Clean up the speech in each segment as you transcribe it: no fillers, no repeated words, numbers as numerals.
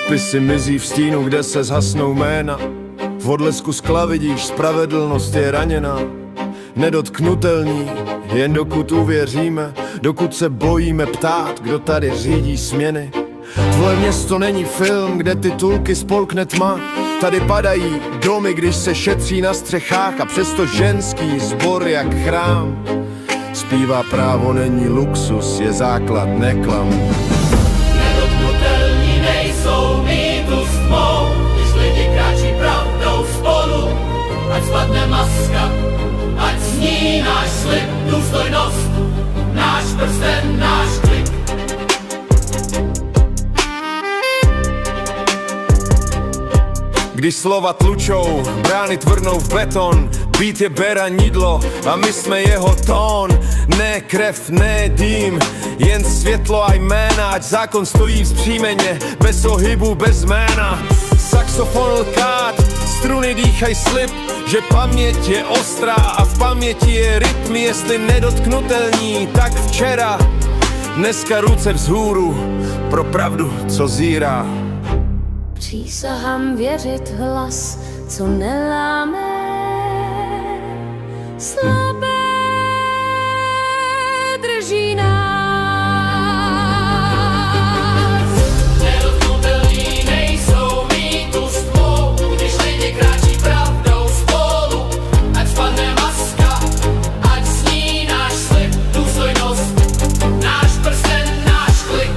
Podpisy mizí v stínu, kde se zhasnou jména. V odlesku skla vidíš, spravedlnost je raněná. Nedotknutelní, jen dokud uvěříme, dokud se bojíme ptát, kdo tady řídí směny. Tvoje město není film, kde titulky spolkne tma. Tady padají domy, když se šetří na střechách, a přesto ženský sbor jak chrám zpívá: právo není luxus, je základ, neklam. Nedotknutelní nejsou mýtus tmou, když lidi kráčí pravdou spolu. Ať spadne maska, ať zní náš slib, důstojnost, náš prsten, náš klik. Když slova tlučou, brány tvrdnou v beton, beat je beranidlo a my jsme jeho tón. Ne krev, ne dým, jen světlo a jména, ať zákon stojí vzpřímeně, bez ohybu, bez jména. Saxofon lkát, struny dýchaj slib, že paměť je ostrá a v paměti je rytm. Jestli nedotknutelní, tak včera, dneska ruce vzhůru pro pravdu, co zírá. Přísahám věřit hlas, co neláme. Slabé drží nás. Nedotknutelní nejsou mýtus tmou, když lidi kráčí pravdou spolu. Ať spadne maska, ať zní náš slib, důstojnost, náš prsten, náš klik.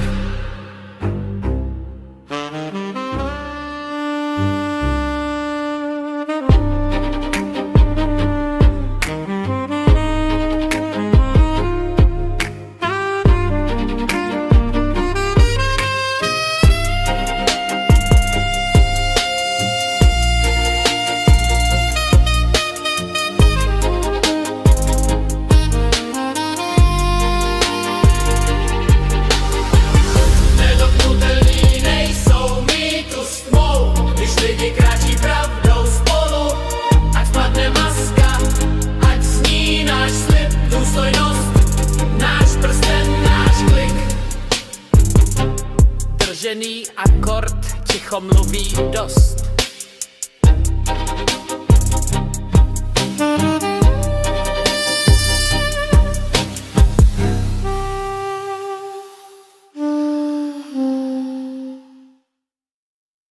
Držený akord ticho mluví dost.